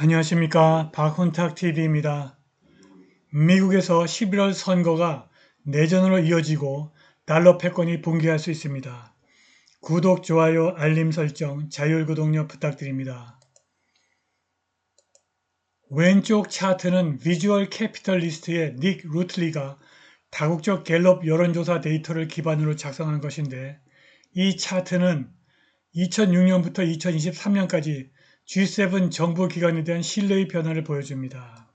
안녕하십니까. 박훈탁TV입니다. 미국에서 11월 선거가 내전으로 이어지고 달러 패권이 붕괴할 수 있습니다. 구독, 좋아요, 알림 설정, 자율구독료 부탁드립니다. 왼쪽 차트는 비주얼 캐피털리스트의 닉 루틀리가 다국적 갤럽 여론조사 데이터를 기반으로 작성한 것인데, 이 차트는 2006년부터 2023년까지 G7 정부 기관에 대한 신뢰의 변화를 보여줍니다.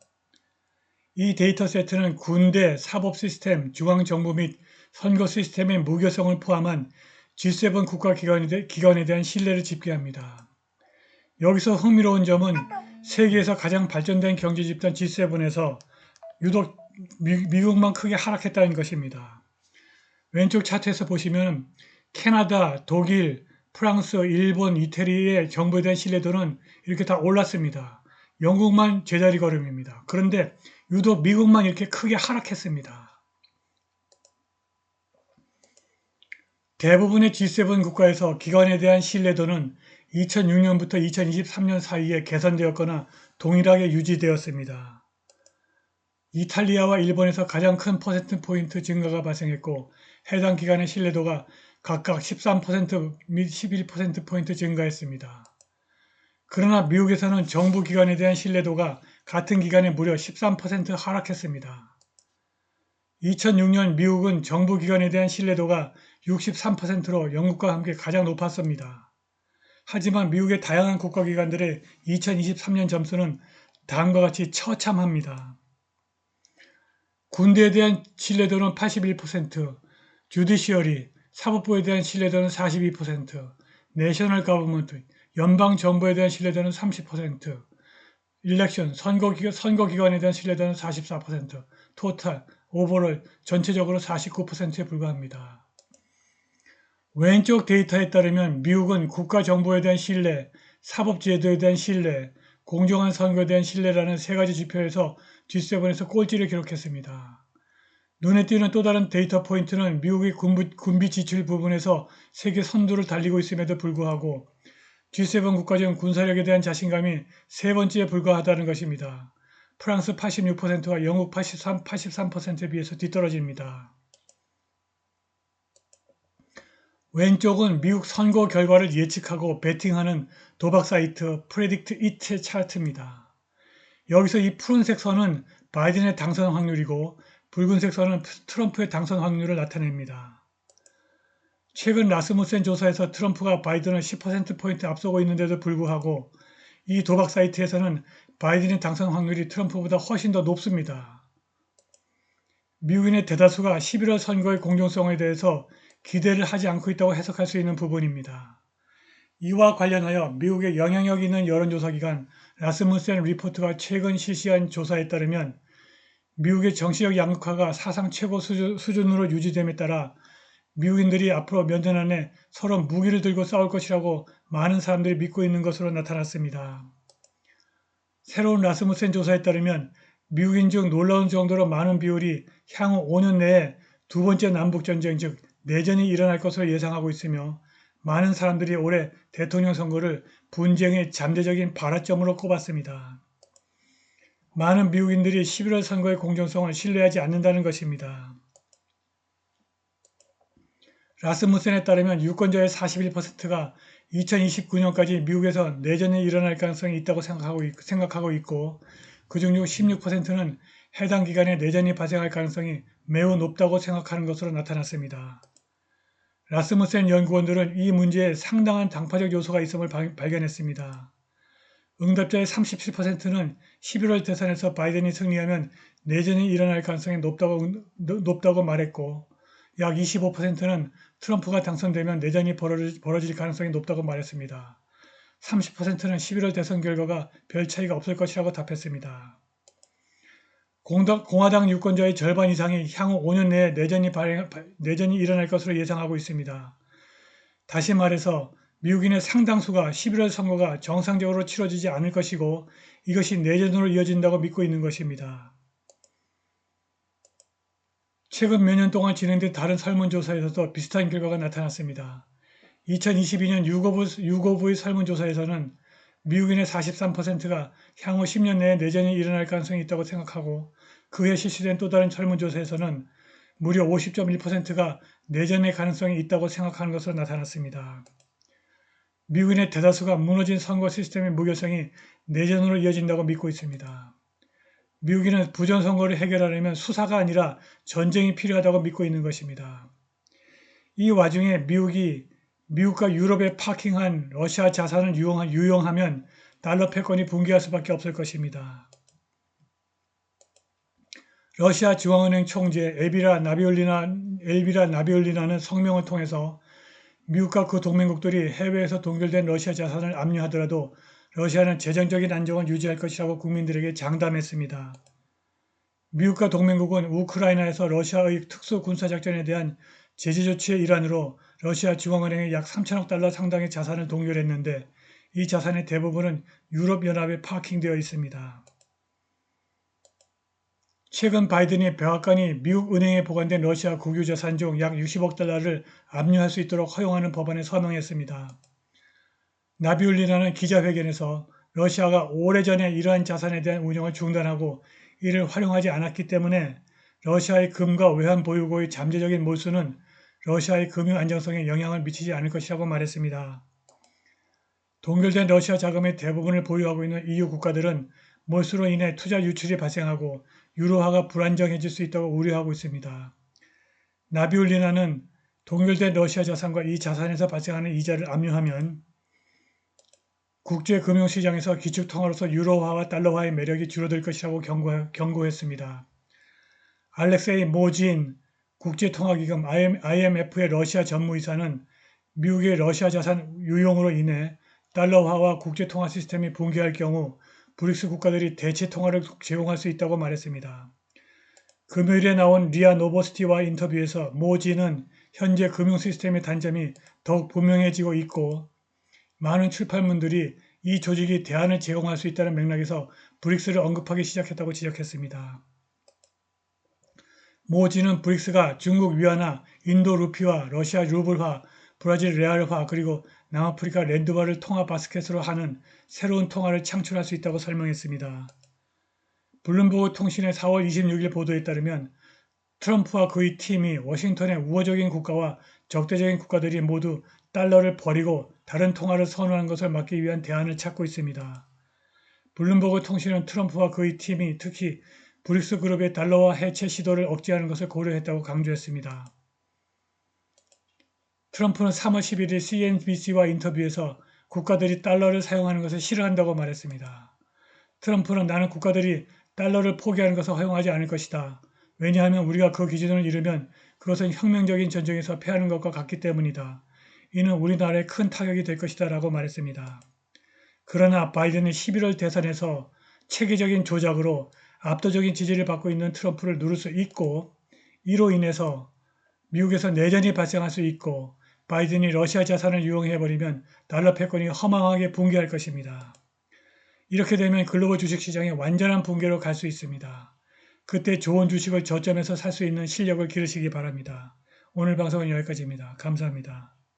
이 데이터 세트는 군대, 사법 시스템, 중앙정부 및 선거 시스템의 무교성을 포함한 G7 국가기관에 대한 신뢰를 집계합니다. 여기서 흥미로운 점은 세계에서 가장 발전된 경제 집단 G7에서 유독 미국만 크게 하락했다는 것입니다. 왼쪽 차트에서 보시면 캐나다, 독일, 프랑스, 일본, 이태리의 정부에 대한 신뢰도는 이렇게 다 올랐습니다. 영국만 제자리 걸음입니다. 그런데 유독 미국만 이렇게 크게 하락했습니다. 대부분의 G7 국가에서 기관에 대한 신뢰도는 2006년부터 2023년 사이에 개선되었거나 동일하게 유지되었습니다. 이탈리아와 일본에서 가장 큰 퍼센트포인트 증가가 발생했고, 해당 기관의 신뢰도가 각각 13% 및 11%포인트 증가했습니다. 그러나 미국에서는 정부 기관에 대한 신뢰도가 같은 기간에 무려 13% 하락했습니다. 2006년 미국은 정부 기관에 대한 신뢰도가 63%로 영국과 함께 가장 높았습니다. 하지만 미국의 다양한 국가기관들의 2023년 점수는 다음과 같이 처참합니다. 군대에 대한 신뢰도는 81%, 주디시어리, 사법부에 대한 신뢰도는 42%, 내셔널 거버먼트, 연방정부에 대한 신뢰도는 30%, 일렉션, 선거기관에 대한 신뢰도는 44%, 토탈, 오버롤, 전체적으로 49%에 불과합니다. 왼쪽 데이터에 따르면 미국은 국가정부에 대한 신뢰, 사법제도에 대한 신뢰, 공정한 선거에 대한 신뢰라는 세 가지 지표에서 G7에서 꼴찌를 기록했습니다. 눈에 띄는 또 다른 데이터 포인트는 미국의 군비 지출 부분에서 세계 선두를 달리고 있음에도 불구하고 G7 국가 중 군사력에 대한 자신감이 세 번째에 불과하다는 것입니다. 프랑스 86%와 영국 83%에 비해서 뒤떨어집니다. 왼쪽은 미국 선거 결과를 예측하고 베팅하는 도박 사이트 프레딕트 이트 차트입니다. 여기서 이 푸른색 선은 바이든의 당선 확률이고 붉은색 선은 트럼프의 당선 확률을 나타냅니다. 최근 라스무센 조사에서 트럼프가 바이든을 10%포인트 앞서고 있는데도 불구하고 이 도박 사이트에서는 바이든의 당선 확률이 트럼프보다 훨씬 더 높습니다. 미국인의 대다수가 11월 선거의 공정성에 대해서 기대를 하지 않고 있다고 해석할 수 있는 부분입니다. 이와 관련하여 미국의 영향력 있는 여론조사기관 라스무센 리포트가 최근 실시한 조사에 따르면 미국의 정치적 양극화가 사상 최고 수준으로 유지됨에 따라 미국인들이 앞으로 몇 년 안에 서로 무기를 들고 싸울 것이라고 많은 사람들이 믿고 있는 것으로 나타났습니다. 새로운 라스무센 조사에 따르면 미국인 중 놀라운 정도로 많은 비율이 향후 5년 내에 두 번째 남북전쟁 즉 내전이 일어날 것으로 예상하고 있으며 많은 사람들이 올해 대통령 선거를 분쟁의 잠재적인 발화점으로 꼽았습니다. 많은 미국인들이 11월 선거의 공정성을 신뢰하지 않는다는 것입니다. 라스무센에 따르면 유권자의 41%가 2029년까지 미국에서 내전이 일어날 가능성이 있다고 생각하고 있고 그중 16%는 해당 기간에 내전이 발생할 가능성이 매우 높다고 생각하는 것으로 나타났습니다. 라스무센 연구원들은 이 문제에 상당한 당파적 요소가 있음을 발견했습니다. 응답자의 37%는 11월 대선에서 바이든이 승리하면 내전이 일어날 가능성이 높다고 말했고 약 25%는 트럼프가 당선되면 내전이 벌어질 가능성이 높다고 말했습니다. 30%는 11월 대선 결과가 별 차이가 없을 것이라고 답했습니다. 공화당 유권자의 절반 이상이 향후 5년 내에 내전이 일어날 것으로 예상하고 있습니다. 다시 말해서 미국인의 상당수가 11월 선거가 정상적으로 치러지지 않을 것이고 이것이 내전으로 이어진다고 믿고 있는 것입니다. 최근 몇 년 동안 진행된 다른 설문조사에서도 비슷한 결과가 나타났습니다. 2022년 유거부의 설문조사에서는 미국인의 43%가 향후 10년 내에 내전이 일어날 가능성이 있다고 생각하고 그해 실시된 또 다른 설문조사에서는 무려 50.1%가 내전의 가능성이 있다고 생각하는 것으로 나타났습니다. 미국인의 대다수가 무너진 선거 시스템의 무결성이 내전으로 이어진다고 믿고 있습니다. 미국인은 부정선거를 해결하려면 수사가 아니라 전쟁이 필요하다고 믿고 있는 것입니다. 이 와중에 미국과 유럽에 파킹한 러시아 자산을 유용하면 달러 패권이 붕괴할 수밖에 없을 것입니다. 러시아 중앙은행 총재 엘비라 나비울리나는 성명을 통해서 미국과 그 동맹국들이 해외에서 동결된 러시아 자산을 압류하더라도 러시아는 재정적인 안정을 유지할 것이라고 국민들에게 장담했습니다. 미국과 동맹국은 우크라이나에서 러시아의 특수 군사작전에 대한 제재 조치의 일환으로 러시아 중앙은행에 약 3천억 달러 상당의 자산을 동결했는데 이 자산의 대부분은 유럽연합에 파킹되어 있습니다. 최근 바이든이 백악관이 미국 은행에 보관된 러시아 국유자산 중 약 60억 달러를 압류할 수 있도록 허용하는 법안에 서명했습니다. 나비울리나는 기자회견에서 러시아가 오래전에 이러한 자산에 대한 운영을 중단하고 이를 활용하지 않았기 때문에 러시아의 금과 외환 보유고의 잠재적인 몰수는 러시아의 금융 안정성에 영향을 미치지 않을 것이라고 말했습니다. 동결된 러시아 자금의 대부분을 보유하고 있는 EU 국가들은 몰수로 인해 투자 유출이 발생하고 유로화가 불안정해질 수 있다고 우려하고 있습니다. 나비울리나는 동결된 러시아 자산과 이 자산에서 발생하는 이자를 압류하면 국제금융시장에서 기축통화로서 유로화와 달러화의 매력이 줄어들 것이라고 경고했습니다. 알렉세이 모진 국제통화기금 IMF의 러시아 전무이사는 미국의 러시아 자산 유용으로 인해 달러화와 국제통화 시스템이 붕괴할 경우 브릭스 국가들이 대체 통화를 제공할 수 있다고 말했습니다. 금요일에 나온 리아 노보스티와 인터뷰에서 모진은 현재 금융 시스템의 단점이 더욱 분명해지고 있고 많은 출판물들이 이 조직이 대안을 제공할 수 있다는 맥락에서 브릭스를 언급하기 시작했다고 지적했습니다. 모진은 브릭스가 중국 위안화, 인도 루피화, 러시아 루블화, 브라질 레알화 그리고 남아프리카 랜드화를 통화 바스켓으로 하는 새로운 통화를 창출할 수 있다고 설명했습니다. 블룸버그 통신의 4월 26일 보도에 따르면 트럼프와 그의 팀이 워싱턴의 우호적인 국가와 적대적인 국가들이 모두 달러를 버리고 다른 통화를 선호하는 것을 막기 위한 대안을 찾고 있습니다. 블룸버그 통신은 트럼프와 그의 팀이 특히 브릭스 그룹의 달러화 해체 시도를 억제하는 것을 고려했다고 강조했습니다. 트럼프는 3월 11일 CNBC와 인터뷰에서 국가들이 달러를 사용하는 것을 싫어한다고 말했습니다. 트럼프는 나는 국가들이 달러를 포기하는 것을 허용하지 않을 것이다. 왜냐하면 우리가 그 기준을 잃으면 그것은 혁명적인 전쟁에서 패하는 것과 같기 때문이다. 이는 우리나라에 큰 타격이 될 것이다 라고 말했습니다. 그러나 바이든이 11월 대선에서 체계적인 조작으로 압도적인 지지를 받고 있는 트럼프를 누를 수 있고 이로 인해서 미국에서 내전이 발생할 수 있고 바이든이 러시아 자산을 이용해버리면 달러 패권이 허망하게 붕괴할 것입니다. 이렇게 되면 글로벌 주식시장의 완전한 붕괴로 갈 수 있습니다. 그때 좋은 주식을 저점에서 살 수 있는 실력을 기르시기 바랍니다. 오늘 방송은 여기까지입니다. 감사합니다.